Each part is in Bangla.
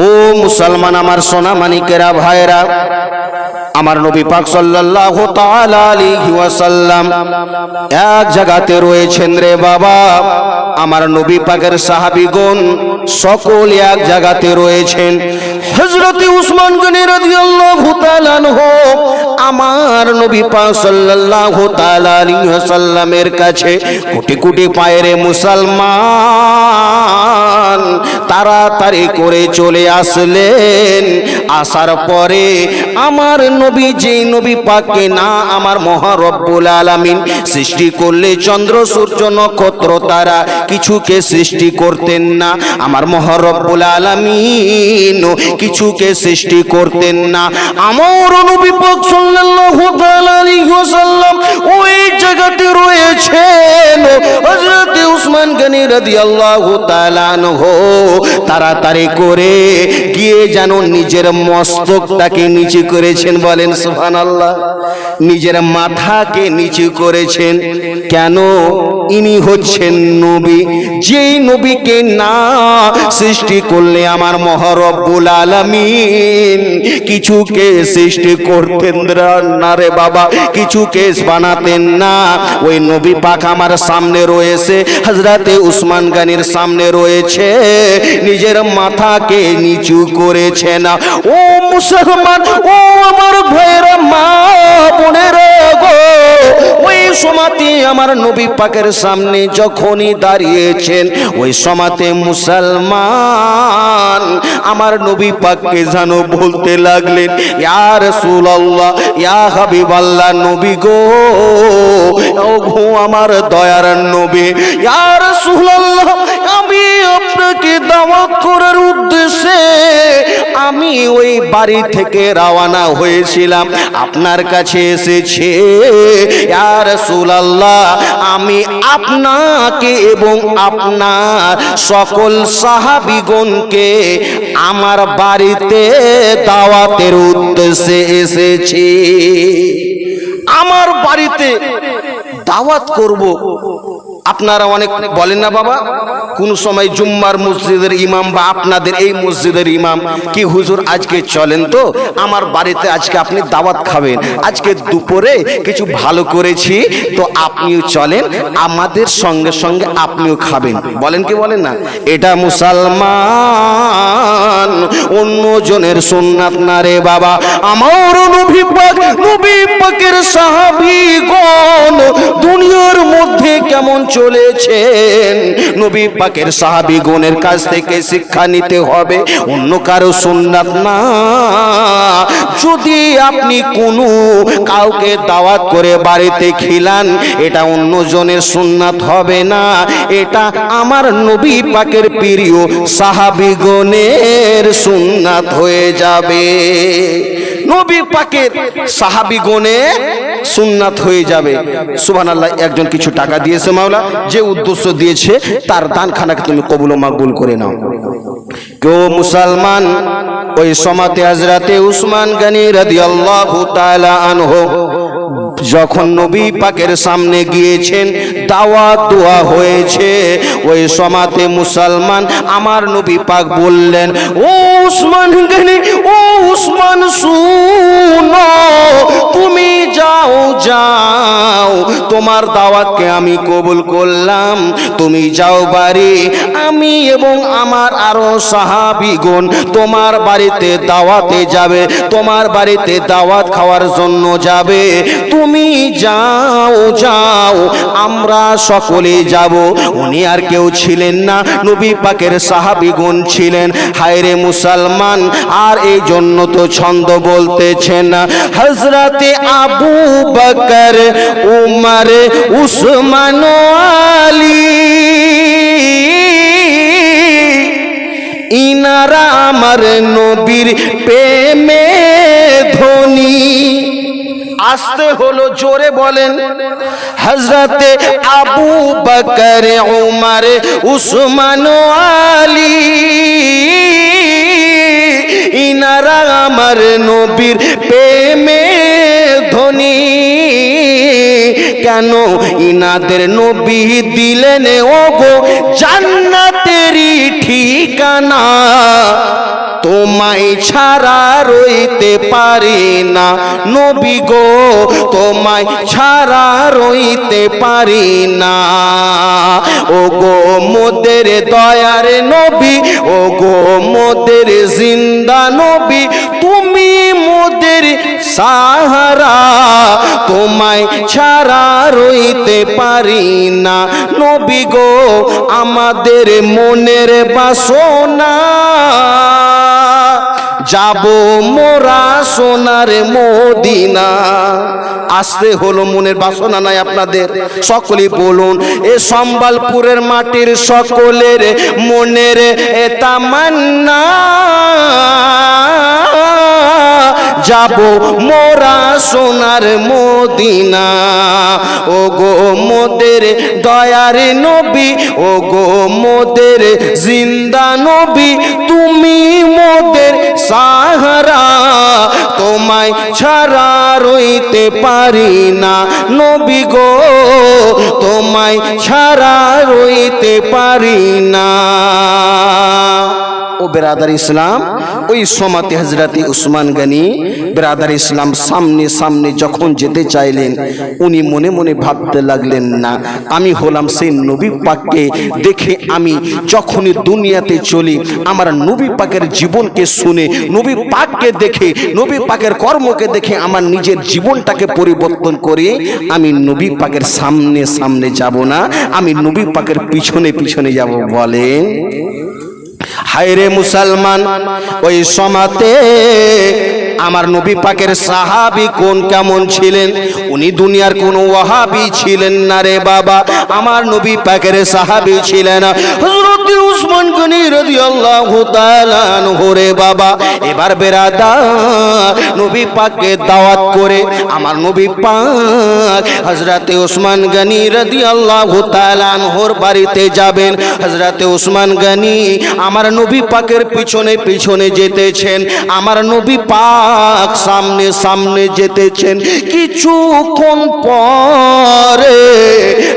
ও মুসলমান আমার সোনা মানিকেরা ভাইরা, আমার নবী পাক সাল্লাল্লাহু তাআলা আলাইহি ওয়াসাল্লাম এক জায়গাতে রয়েছেন রে বাবা। আমার নবী পাকের সাহাবীগণ সকল এক জায়গাতে রয়েছেন। হযরত উসমান গনি রাদিয়াল্লাহু তাআলা আনহু আমার নবী পাক সাল্লাল্লাহু তাআলা আলাইহি ওয়াসাল্লামের কাছে কোটি কোটি পায়ের মুসলমান তাড়াতাড়ি করে চলে আসলেন। আসার পরে আমার নবী, যে নবী পাককে না আমার মহারব্বুল আলামিন সৃষ্টি করলে চন্দ্র সূর্য নক্ষত্র তারা কিছুকে সৃষ্টি করতেন না, আমার মহারব্বুল আলামিন কিছুকে সৃষ্টি করতেন না। আমার নবী পাক সাল্লাল্লাহু তাআলা আলাইহি ওয়াসাল্লাম ওই জায়গাতে রয়েছেন। হযরত উসমান গনি রাদিয়াল্লাহু তাআলা আনহু তাড়াতাড়ি করে গিয়ে যেন নিজের মস্তকটাকে নিচু করেছেন, বলেন সুবহানাল্লাহ। নিজের মাথাকে নিচু করেছেন। কেন? ইনি হচ্ছেন নবী, যেই নবীকে না সৃষ্টি করলে আমার মহারব্বুল আলামিন কিছুকে সৃষ্টি করতেন না রে বাবা, কিছুকে বানাতেন না। ওই নবী পাক আমার সামনে রয়েছে, হযরতে উসমান গনির সামনে রয়েছে, নিজের মাথাকে নিচু করেছেন। ও মুসলমান, ও আমার ভাইরা, মা বোনেরা গো, ওই সময়তে আমার নবী পাকের সামনে যখনই দাঁড়িয়েছেন, ওই সময়তে মুসলমান আমার নবী পাককে যেন বলতে লাগলেন, ইয়া রাসূলুল্লাহ, ইয়া হাবিবাল্লাহ, নবী গো, ও গো আমার দয়ার নবী, ইয়া রাসূলুল্লাহ, আমি আপনাকে দাওয়াত করার উদ্দেশ্যে আমি ওই বাড়ি থেকে রওনা হয়েছিলাম, আপনার কাছে এসেছি। ইয়া রাসূলুল্লাহ, আমি আপনাকে এবং আপনার সকল সাহাবীগণকে আমার বাড়িতে দাওয়াতের উদ্দেশ্যে এসেছি। আমার বাড়িতে দাওয়াত করব। আপনারা অনেক বলেন না বাবা, কোন সময় জুম্মার মসজিদের ইমাম বা আপনাদের এই মসজিদের ইমাম, কি হুজুর আজকে চলেন তো আমার বাড়িতে, আজকে আপনি দাওয়াত খাবেন, আজকে দুপুরে কিছু ভালো করেছি তো আপনিও চলেন, আমাদের সঙ্গে সঙ্গে আপনিও খাবেন। বলেন কি বলেন না? এটা মুসলমান অন্য জনের সুন্নাত না রে বাবা। আমার নবী পাকের সাহাবীগণ দুনিয়ার মধ্যে কেমন চলেছেন, নবী পাকের সাহাবীগণের কাছ থেকে শিক্ষা নিতে হবে, অন্য কারো সুন্নাত না। যদি আপনি কোনো কাউকে দাওয়াত করে বাড়িতে খিলান, এটা অন্য জনের সুন্নাত হবে না, এটা আমার নবী পাকের প্রিয় সাহাবীগণের সুন্নাত হয়ে যাবে। নবী পাকের সাহাবীগণে সুন্নাত হয়ে যাবে। সুবহানাল্লাহ। একজন কিছু টাকা দিয়েছে, মাওলা যে উদ্দেশ্য দিয়েছে তার দানখানাকে তুমি কবুল ও মাকবুল করে নাও। কেউ মুসলমান ওই সময়তে হযরতে উসমান গনি রাদিয়াল্লাহু তাআলা আনহু যখন নবী পাকের সামনে গিয়েছেন, দাওয়াত দোয়া হয়েছে, ওই সময়তে মুসলমান আমার নবী পাক বললেন, ও উসমান গনি, ও উসমান শুনো, তুমি যাও যাও, তোমার দাওয়াতকে আমি কবুল করলাম, তুমি যাও বাড়ি, আমি এবং আমার আরো সাহাবীগণ তোমার বাড়িতে দাওয়াতে যাবে, তোমার বাড়িতে দাওয়াত খাওয়ার জন্য যাবে, তুমি যাও যাও, আমরা সকলে যাব। উনি আর কেউ ছিলেন না, নবী পাকের সাহাবীগণ ছিলেন। হায়রে মুসলমান, আর এই জন্য তো ছন্দ বলতেছেন, হযরতে আবু বকর, উমর, উসমান, আলী, ইনারা আমার নবীর প্রেমে ধনী। আসতে হলো, জোরে বলেন। হযরতে আবু বকর, উমর, উসমান, আলী, ইনারা আমার নবীর প্রেমে ধনী। কেন? ইনাদের নবী দিলেন ওগো জান্নাতেরই ঠিকানা। তো তোমায় ছাড়া রইতে পারি না নবী গো, তোমায় ছাড়া রইতে পারি না। ও গো মোদের দয়ার নবী, ও গো মোদের জিন্দা নবী, তুমি মোদের সাহারা, তোমায় ছাড়া রইতে পারি না নবী গো, আমাদের মনের বাসনা যাব মোরা সোনার মদিনা। আসতে হলো, মনের বাসনা নাই আপনাদের? সকলেই বলুন, এ সম্বলপুরের মাটির সকলের মনের তামান্না, যাব মোরা সোনার মদিনা। ও গো মোদের দয়ার নবী, ও গো মোদের জিন্দা নবী, তুমি মোদের সাহারা, তোমায় ছাড়া রইতে পারি না নবী গো, তোমায় ছাড়া রইতে পারি না। ও বেরাদার ইসলাম, ওই সমাতে হজরতে উসমান গনি বেরাদার ইসলাম সামনে সামনে যখন যেতে চাইলেন, উনি মনে মনে ভাবতে লাগলেন, না আমি হলাম সেই নবী পাককে দেখে, আমি যখনই দুনিয়াতে চলি আমার নবী পাকের জীবনকে শুনে, নবী পাককে দেখে, নবী পাকের কর্মকে দেখে আমার নিজের জীবনটাকে পরিবর্তন করে আমি নবী পাকের সামনে সামনে যাব না, আমি নবী পাকের পিছনে পিছনে যাব। বলেন হায়রে মুসলমান, ওই সমাতে আমার নবী পাকের সাহাবী কোন কেমন ছিলেন? উনি দুনিয়ার কোন ওয়াহাবি ছিলেন না রে বাবা, আমার নবী পাকের সাহাবী ছিলেন হযরত উসমান গনি রাদিয়াল্লাহু তাআলা আনহু রে বাবা। এবার বেরাদার নবী পাককে দাওয়াত করে আমার নবী পাক হযরত উসমান গনি রাদিয়াল্লাহু তাআলা আনহুর বাড়িতে যাবেন। হযরত উসমান গনি আমার নবী পাকের পিছনে পিছনে যেতেছেন, আমার নবী পাক সামনে সামনে যেতেছেন। কিছুক্ষণ পরে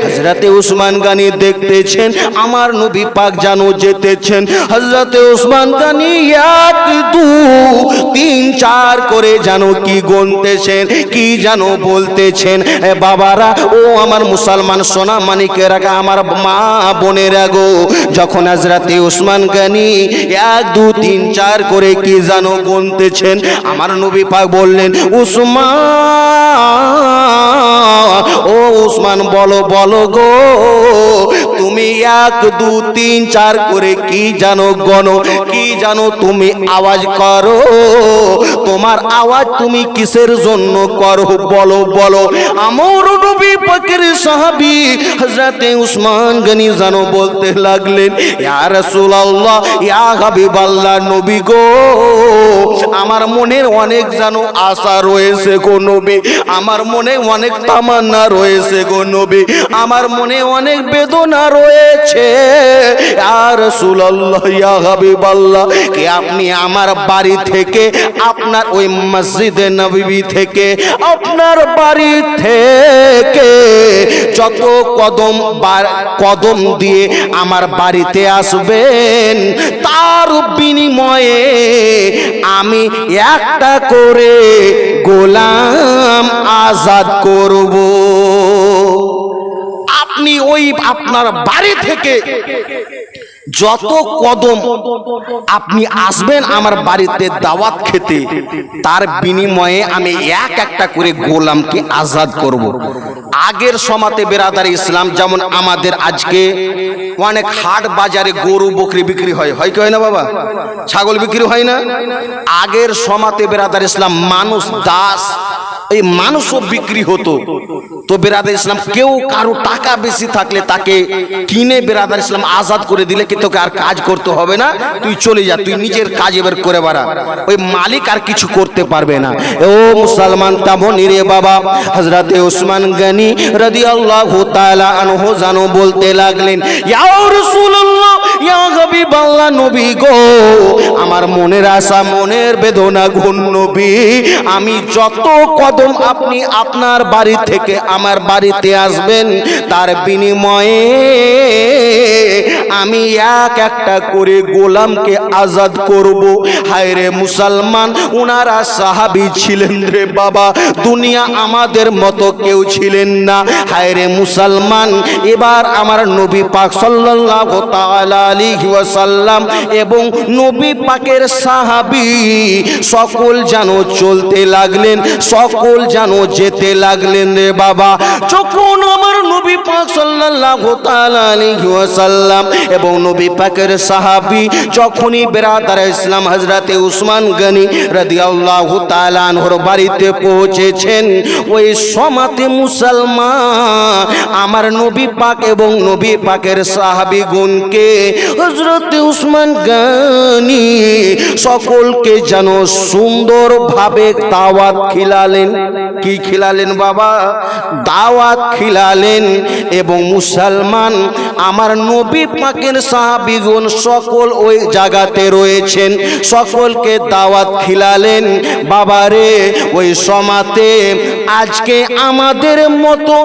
হযরতে উসমান গনি দেখতেছেন আমার নবী পাক জানো যেতেছেন। হযরতে উসমান গনি 1 2 3 4 করে জানো কি গুনতেছেন, কি জানো বলতেছেন। বাবারা, ও আমার মুসলমান সোনা মানিকেরা, আমার মা বোনেরা গো, যখন হযরতে উসমান গনি 1 2 3 4 করে কি জানো গুনতেছেন, আমার নবী পাক বললেন, উসমান, ও উসমান বলো বলো গো, তুমি 1 2 3 4 করে কি জানো গনো, কি জানো তুমি আওয়াজ করো, তোমার আওয়াজ তুমি কিসের জন্য করো বলো বলো। আমার নবী পাকের সাহাবী হযরতে উসমান গনি জানো বলতে লাগলেন, ইয়া রাসূলুল্লাহ, ইয়া হাবিবাল্লাহ, নবী গো, আমার মনের অনেক জানো আশা রয়েছে গো নবী, আমার মনে অনেক তামান্না রয়েছে গো নবী, আমার মনে অনেক বেদনা রয়েছে। ইয়া রাসূলুল্লাহ, ইয়া হাবিবাল্লাহ, কে আপনি আমার বাড়ি থেকে, আপনার ওই মসজিদে নববী থেকে, আপনার বাড়ি থেকে যত কদম দিয়ে আমার বাড়িতে আসবেন, তার বিনিময়ে আমি একটা করে গোলাম আজাদ করব। আপনি ওই আপনার বাড়ি থেকে যত কদম আপনি আসবেন আমার বাড়িতে দাওয়াত খেতে, তার বিনিময়ে আমি একটা করে গোলামকে আজাদ করব। আগের সমাতে বেরাদার ইসলাম, যেমন আমাদের আজকে অনেক হাট বাজারে গরু বকরি বিক্রি হয়, হয় কি হয় না বাবা? ছাগল বিক্রি হয় না? আগের সমাতে বেরাদার ইসলাম মানুষ দাস, এই মানুষও বিক্রি হতো। তো বেরাদার ইসলাম কেউ কারো টাকা বেশি থাকলে তাকে কিনে বেরাদার ইসলাম আজাদ করে দিলে কি তোকে আর কাজ করতে হবে না, তুই চলে যা, তুই নিজের কাজ এবার করে বেড়া, ওই মালিক আর কিছু করতে পারবে না। ও মুসলমান তেমনই রে বাবা, হযরতে উসমান গনি রাদিয়াল্লাহু তাআলা আনহু জানো বলতে লাগলেন, ইয়া রাসূলুল্লাহ, ইয়া হাবিবাল্লাহ, নবী গো, আমার মনের আশা মনের বেদনা গো নবী, আমি যত কদম আপনি আপনার বাড়ি থেকে আমার বাড়িতে আসবেন, তার বিনিময়ে আমি একটা করে গোলামকে আজাদ করব। হায় রে মুসলমান, উনারা সাহাবী ছিলেন রে বাবা, দুনিয়া আমাদের মতো কেউ ছিলেন না। হায় রে মুসলমান, এবার আমার নবী পাক সাল্লাল্লাহু তাআলা আলাইহি ওয়াসাল্লাম এবং নবী পাকের সাহাবী সকল যেন চলতে লাগলেন, সকল যেন যেতে লাগলেন রে বাবা। যখন আমার নবী পাক সাল্লাল্লাহু তাআলা আলাইহি ওয়াসাল্লাম এবং নবী পাকের সাহাবী যখনই বেরাদার ইসলাম হযরতে উসমান গনি রাদিয়াল্লাহু তাআলা আনহুর বাড়িতে পৌঁছেছেন, ওই সমাতে মুসলমান আমার নবী পাক এবং নবী পাকের সাহাবীগণকে হযরতে উসমান গনি সকলকে যেন সুন্দরভাবে দাওয়াত খিলালেন। কি খিলালেন বাবা? দাওয়াত খিলালেন। এবং মুসলমান আমার নবী পাকের সাহাবীগণ সকল ওই জায়গাতে রয়েছেন, সকলকে দাওয়াত খিলালেন। বাবারে, ওই সমাতে আজকে আমাদের মতো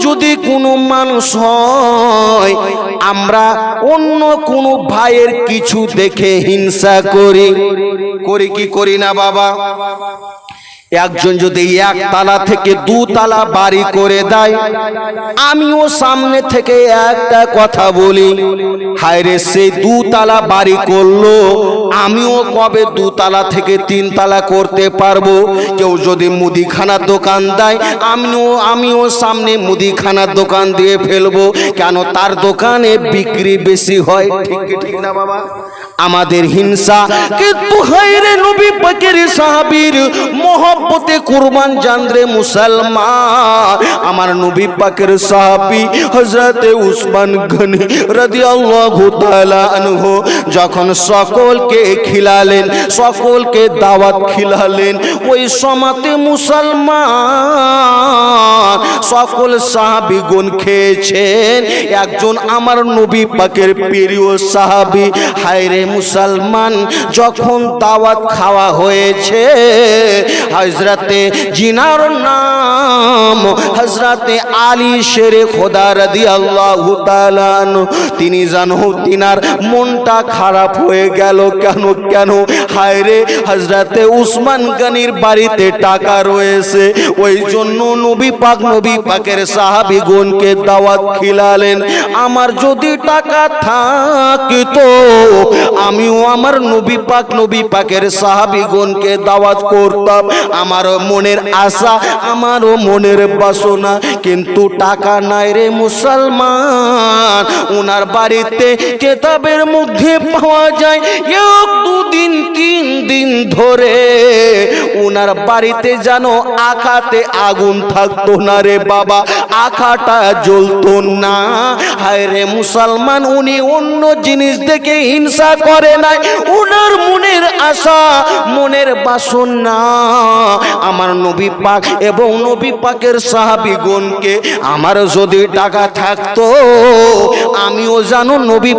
যদি কোনো মানুষ হয়, আমরা অন্য কোনো ভাইয়ের কিছু দেখে হিংসা করি কি করি না বাবা? একজন যদি একতলা থেকে দুতলা বাড়ি করে দেয়, আমিও সামনে থেকে একটা কথা বলি, হায় রে সেই দুতলা বাড়ি করলো, আমিও কবে দুতলা থেকে তিনতলা করতে পারবো? কেউ যদি মুদিখানার দোকান দেয়, আমিও সামনে মুদিখানার দোকান দিয়ে ফেলবো। কেন? তার দোকানে বিক্রি বেশি হয়। ঠিক না বাবা? আমাদের হিংসা। কিন্তু হায় রে নবী পাকের সাহাবীর মহব্বতে কুরবান জান রে মুসলমান, আমার নবী পাকের সাহাবী হযরতে উসমান গনি রাদিয়াল্লাহু তাআলা আনহু যখন সকলকে খিলালেন, সকলকে দাওয়াত খিলালেন, ওই সমাতে মুসলমান সকল সাহাবীগণ খেয়েছেন। একজন আমার নবী পাকের প্রিয় সাহাবী, হায় রে মুসলমান, যখন দাওয়াত খাওয়া হয়েছে, হযরতে জিনার নাম হযরতে আলী শেরে খোদা রাদিয়াল্লাহু তাআলা আনহু, তিনি জানো তিনার মনটা খারাপ হয়ে গেল। কেন? হায় রে, হযরতে উসমান গনির বাড়িতে টাকা রয়েছে, ওই জন্য নবী পাকের সাহাবীগণকে দাওয়াত খিলালেন। আমার যদি টাকা থাকতো, আমিও আমার নবী পাকের সাহাবীগণকে দাওয়াত করতাম। আমারও মনের আশা, আমারও মনের বাসনা, কিন্তু টাকা নাই রে মুসলমান। উনার বাড়িতে কিতাবের মধ্যে পাওয়া যায়, এক দুদিন তিন দিন ধরে উনার বাড়িতে যেন আখাতে আগুন থাকতো না রে বাবা, আখাটা জ্বলতো না। হায় রে মুসলমান, উনি অন্য জিনিস দেখে হিংসা করে নাই, উনার মনের আশা, মনের বাসনা আমার নবী পাক এবং নবী পাকের সাহাবীগণকে, আমার যদি টাকা থাকতো, আমিও জানো নবী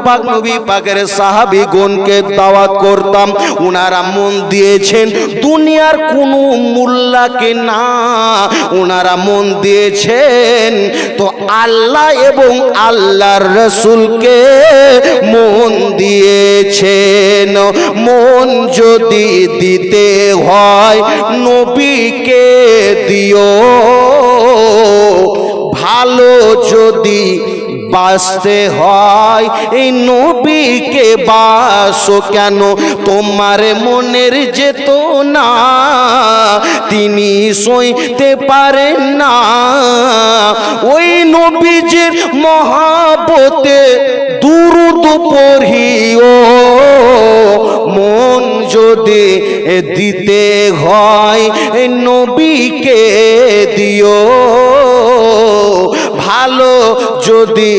পাকের সাহাবীগণকে দাওয়াত করতাম। উনারা মন দিয়েছেন দুনিয়ার কোনো মোল্লাকে না, উনারা মন দিয়েছেন তো আল্লাহ এবং আল্লাহর রাসূলকে মন দিয়েছেন। মন যদি দিতে হয় নবীকে দিও, ভালো যদি বাঁচতে হয় এই নবীকে বাসো। কেন? তোমার মনের যেত না তিনি সইতে পারেন না, ওই নবীজির মহব্বতে দুরূদ পড়িও। মন যদি দিতে হয় নবীকে দিও, ভালো যদি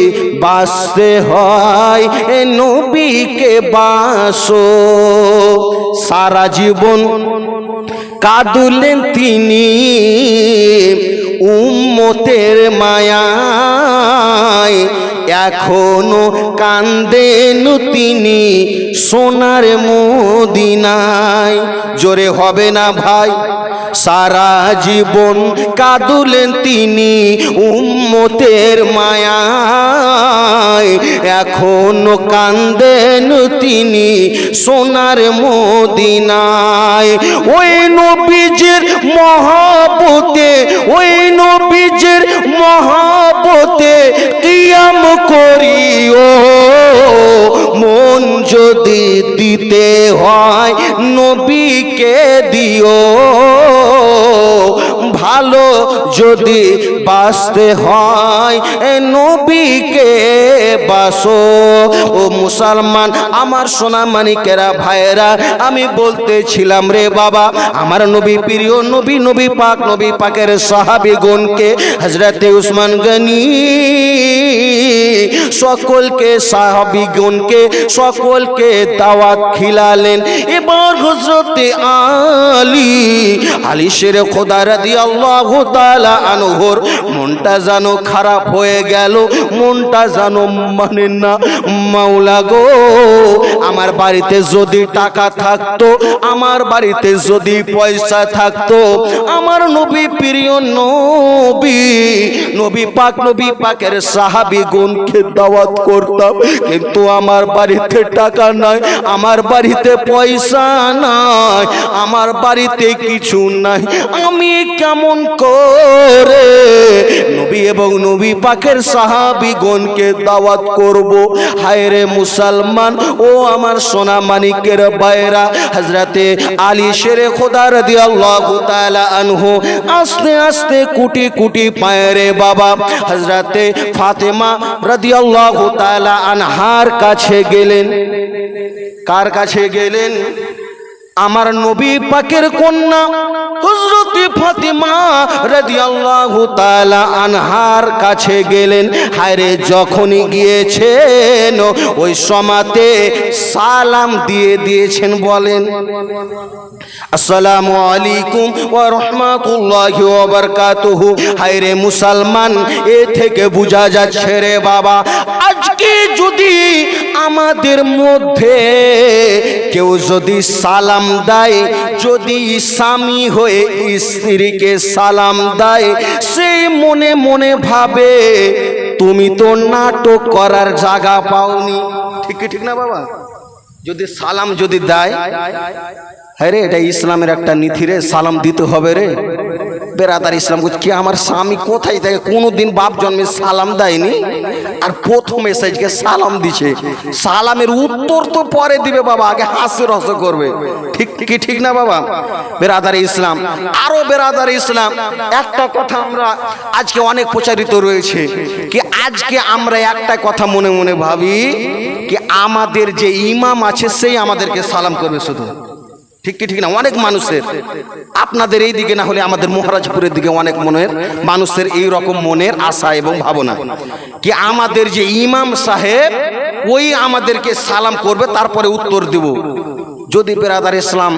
বাঁচতে হয় নবীকে বাসো। সারা জীবন কাঁদলেন তিনি উম্মতের মায়ায়, এখনো কান্দেন তিনি সোনার মদিনায়। জোরে হবে না ভাই? সারা জীবন কাঁদলেন তিনি উম্মতের মায়ায়, এখনো কান্দেন তিনি সোনার মদিনায়। ওই নবীজির মহব্বতে, ওই নবীজির মহব্বতে কিয়াম করিও, মন যদি দিতে হয় নবীকে দিও, ভালো যদি বাসতে হয় নবীকে বাসো। ও মুসলমান আমার সোনা মানিকেরা ভাইয়েরা, আমি বলতেছিলাম রে বাবা, আমার নবী প্রিয় নবী, নবী পাক, নবী পাকের সাহাবীগণকে হযরতে উসমান গনি সকলকে, সাহাবীগণকে সকলকে দাওয়াত খিলালেন। এবার হযরতে আলী শেরে খোদা রাদিয়াল্লাহু তাআলা আনহুর মনটা যেন খারাপ হয়ে গেল, মনটা যেন মানে না, মাওলা গো আমার বাড়িতে যদি টাকা থাকতো, আমার বাড়িতে যদি পয়সা থাকতো, আমার নবী প্রিয় নবী, নবী পাক, নবী পাকের সাহাবীগণকে দাওয়াত করতাম, কিন্তু আমার বাড়িতে টাকা নাই, আমার বাড়িতে পয়সা নাই, আমার বাড়িতে কিছু নাই, আমি কেমন করে নবী এবং নবী পাকের সাহাবীগণকে দাওয়াত করব? হায় রে মুসলমান, ও আমার সোনা মানিকের ভাইরা, হযরতে আলী শেরে খোদা রাদিয়াল্লাহু তাআলা আনহু আস্তে আস্তে কুটি কুটি পায়ে রে বাবা হযরতে ফাতেমা রাদিয়াল্লাহু তাআলা আনহার কাছে গেলেন। কার কাছে গেলেন? আমার নবী পাকের কন্যা হযরতে ফাতেমা রাদিয়াল্লাহু তাআলা আনহার কাছে গেলেন। হায়রে যখনই গিয়েছেন ওই সমাতে সালাম দিয়ে দিয়েছেন, বলেন আসসালামু আলাইকুম ওয়া রাহমাতুল্লাহি ওয়া বারাকাতুহু। হায়রে মুসলমান, এ থেকে বোঝা যাচ্ছে রে বাবা, আজকে যদি আমাদের মধ্যে কেউ যদি সালাম দেয়, যদি স্বামী হয়ে স্ত্রীকে সালাম দেয়, সেই মনে মনে ভাবে তুমি তো নাটক করার জায়গা পাওনি। ঠিক ঠিক না বাবা? যদি সালাম যদি দেয়, হ্যাঁ রে, এটা ইসলামের একটা নীতি রে, সালাম দিতে হবে রে বেরাদার। ইসলাম কি আমার স্বামী কোথায় থাকে, কোনোদিন বাপ জন্মে সালাম দেয়নি, আর প্রথম এসেছে সালাম দিছে। সালামের উত্তর তো পরে দিবে বাবা, আগে হাসি রস করবে। ঠিক কি ঠিক না বাবা? বেরাদার ইসলাম, আরো বেরাদার ইসলাম, একটা কথা আমরা আজকে অনেক প্রচারিত রয়েছে কি, আজকে আমরা একটা কথা মনে মনে ভাবি কি আমাদের যে ইমাম আছে সেই আমাদেরকে সালাম করবে শুধু। ঠিক কি ঠিক না? অনেক মানুষের, আপনাদের এই দিকে না হলে আমাদের মহারাজপুরের দিকে অনেক মনের মানুষের এই রকম মনের আশা এবং ভাবনা কি আমাদের যে ইমাম সাহেব ওই আমাদেরকে সালাম করবে, তারপরে উত্তর দিব। যদি বেরাদার ইসলাম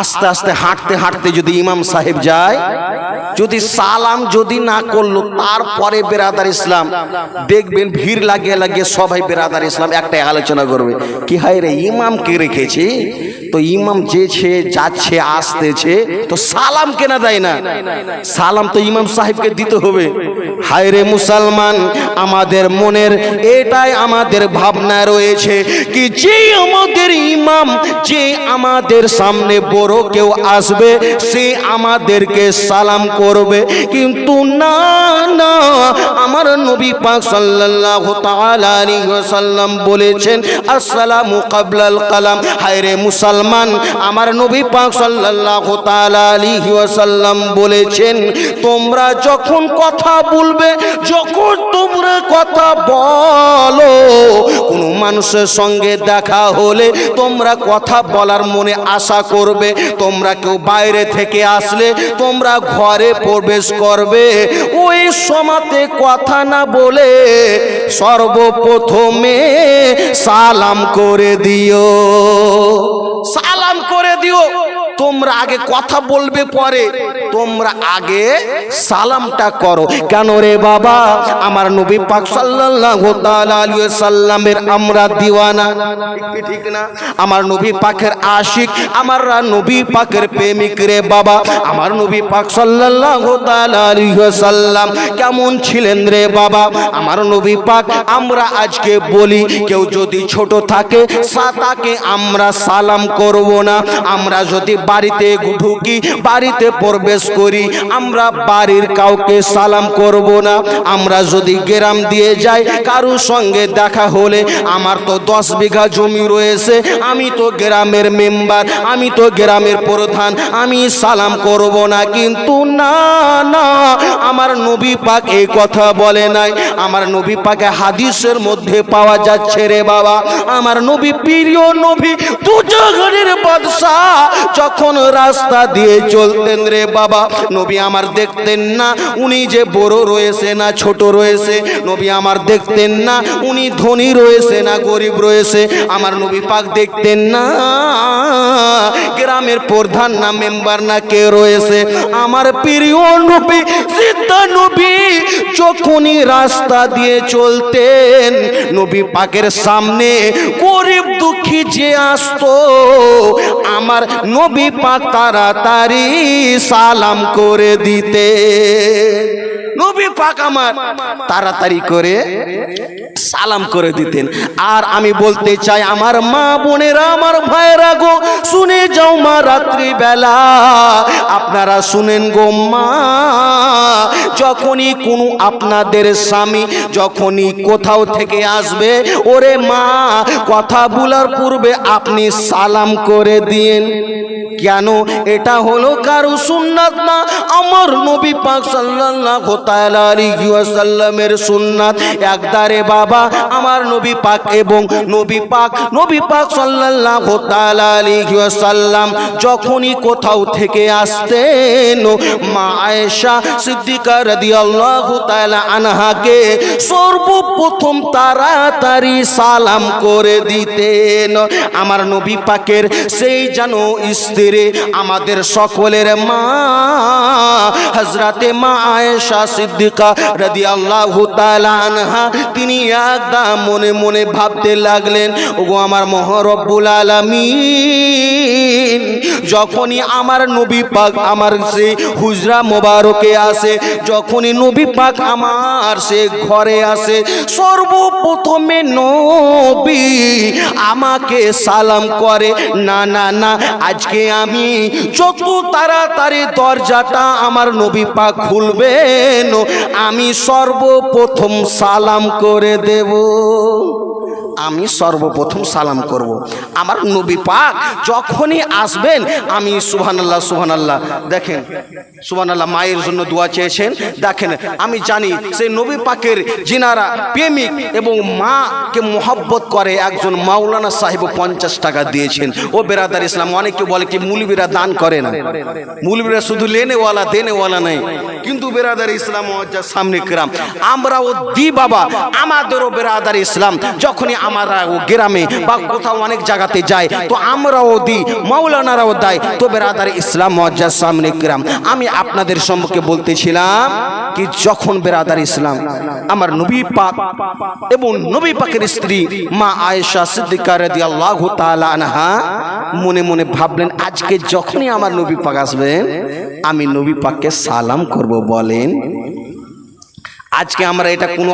আস্তে আস্তে হাঁটতে হাঁটতে যদি ইমাম সাহেব যায়, যদি সালাম যদি না করলো, তারপরে বেরাদার ইসলাম দেখবেন ভিড় লাগিয়ে লাগিয়ে সবাই বেরাদার ইসলাম একটাই আলোচনা করবে কি হায় রে ইমামকে রেখেছি, তো ইমাম যেছে যাচ্ছে আসতেছে, তো সালাম কেনা দেয় না? সালাম তো ইমাম সাহেবকে দিতে হবে। হায় রে মুসলমান, আমাদের মনের এটাই আমাদের ভাবনা রয়েছে কি যে আমাদের ইমাম, যে আমাদের সামনে বড় কেউ আসবে, সে আমাদেরকে সালাম করবে। কিন্তু না না, আমার নবী পাক সাল্লাল্লাহু তাআলা আলাইহি ওয়াসাল্লাম বলেছেন আসসালামু ক্বাবলাল কালাম। হায় রে মুসলমান, আমার নবী পাক সাল্লাল্লাহু তাআলা আলাইহি ওয়াসাল্লাম বলেছেন তোমরা যখন কথা বলবে, যখন তোমরা কথা বলো, কোন মানুষের সঙ্গে দেখা হলে তোমরা কথা বলার মনে আশা করবে। তোমরা কেউ বাইরে থেকে আসলে তোমরা ঘরে প্রবেশ করবে, ওই সমাতে কথা না বলে সর্বপ্রথমে সালাম করে দিও, সালাম করে দিও। তোমরা আগে কথা বলবে পরে, তোমরা আগে সালামটা করো। কেন রে বাবা? আমার নবী পাক সাল্লাল্লাহু তাআলা আলাইহি ওয়াসাল্লামের আমরা দিওয়ানা, ঠিক না? আমার নবী পাকের আশিক, আমার নবী পাকের প্রেমিক রে বাবা। আমার নবী পাক সাল্লাল্লাহু তাআলা আলাইহি ওয়াসাল্লাম কেমন ছিলেন রে বাবা? আমার নবী পাক, আমরা আজকে বলি কেউ যদি ছোট থাকে তাকে আমরা সালাম করব না। আমরা যদি বাড়িতে ঢুকি, বাড়িতে প্রবেশ করি, আমরা বাড়ির কাউকে সালাম করব না। আমরা যদি গ্রাম দিয়ে যাই, কারোর সঙ্গে দেখা হলে, আমার তো 10 বিঘা জমি রয়েছে, আমি তো গ্রামের মেম্বার, আমি তো গ্রামের প্রধান, আমি সালাম করব না। কিন্তু না না, আমার নবী পাক এই কথা বলে নাই। আমার নবী পাকে হাদিসের মধ্যে পাওয়া যাচ্ছে রে বাবা, আমার নবী প্রিয় নবী দুজাহানের বাদশা যখন রাস্তা দিয়ে চলতেন রে বাবা, নবী আমার দেখতেন না উনি যে বড় রয়েছে না ছোট রয়েছে, নবী আমার দেখতেন না উনি ধনী রয়েছে না গরিব রয়েছে, আমার নবী পাক দেখতেন না গ্রামের প্রধান না মেম্বার না কে রয়েছে। আমার প্রিয় নবী সিদ্ধা নবী যখনই রাস্তা দিয়ে চলতেন, নবী পাকের সামনে গরিব দুঃখী যে আসতো, আমার নবী পাক তাড়াতাড়ি সালাম করে দিতে। নবী পাক আমার তাড়াতাড়ি করে সালাম করে দিতেন। আর আমি বলতে চাই, আমার মা বোনেরা, আমার ভাইরা গো, শুনে যাও মা, রাত্রি বেলা আপনারা শুনেন গো মা, যখনই কোনো আপনাদের স্বামী যখনই কোথাও থেকে আসবে, ওরে মা, কথা বলার পূর্বে আপনি সালাম করে দিন। কেন? এটা হলো কারো সুন্নাত না, আমার নবী পাক সাল্লাল্লাহু তাআলা আলাইহি ওয়াসাল্লামের সুন্নাত। একদারে বাবা, আমার নবী পাক এবং নবী পাক সাল্লাল্লাহু তাআলা আলাইহি ওয়াসাল্লাম যখনই কোথাও থেকে আসতেন, মা আয়েশা সিদ্দিকা রাদিয়াল্লাহু তাআলা আনহাকে সর্বপ্রথম তাড়াতাড়ি সালাম করে দিতেন। আমার নবী পাকের সেই যেন স্ত্রী, আমাদের সকলের মা হযরতে মা আয়েশা সিদ্দিকা রাদিয়াল্লাহু তাআলা আনহা, তিনি একদম মনে মনে ভাবতে লাগলেন, ওগো আমার মহারব্বুল আলামিন, যখনই আমার নবী পাক আমার সেই হুজরা মোবারকে আসে, যখনই নবী পাক আমার সে ঘরে আসে, সর্বপ্রথমে নবী আমাকে সালাম করে। না না না, আজকে আমি যত তাড়াতাড়ি দরজাটা আমার নবী পাক খুলবেন, আমি সর্বপ্রথম সালাম করে দেব। আমি সর্বপ্রথম সালাম করব। আমার নবী পাক যখনই আসবেন, আমি সুবহানাল্লাহ সুবহানাল্লাহ, দেখেন সুবহানাল্লাহ, মায়ের জন্য দোয়া চেয়েছেন। দেখেন, আমি জানি সেই নবী পাকের যিনারা প্রেমিক এবং মাকে মোহাব্বত করে, একজন মাওলানা সাহেব 50 টাকা দিয়েছেন। ও বেরাদার ইসলাম, অনেকে বলে কি মুলবিরা দান করে না, মুলবিরা শুধু লেনেওয়ালা দেনেওয়ালা নেই, কিন্তু বেরাদার ইসলাম সামনে গ্রাম আমরাও দি বাবা, আমাদেরও বেরাদার ইসলাম যখনই আমরা ও গ্রামে বা কোথাও অনেক জায়গাতে যায়, তো আমরাও দিই, মাওলানারাও দেয়। তো বেরাদার ইসলাম মুআজ্জাজ সামনে গ্রাম, আমি আপনাদের সম্পর্কে বলতেছিলাম কি, যখন বেরাদার ইসলাম আমার নবী পাক এবং নবী পাকের স্ত্রী মা আয়েশা সিদ্দিকা রাদিয়াল্লাহু তাআলা আনহা মনে মনে ভাবলেন, আজকে যখনই আমার নবী পাক আসবেন, আমি নবী পাককে সালাম করব। বলেন, আজকে আমরা এটা কোনো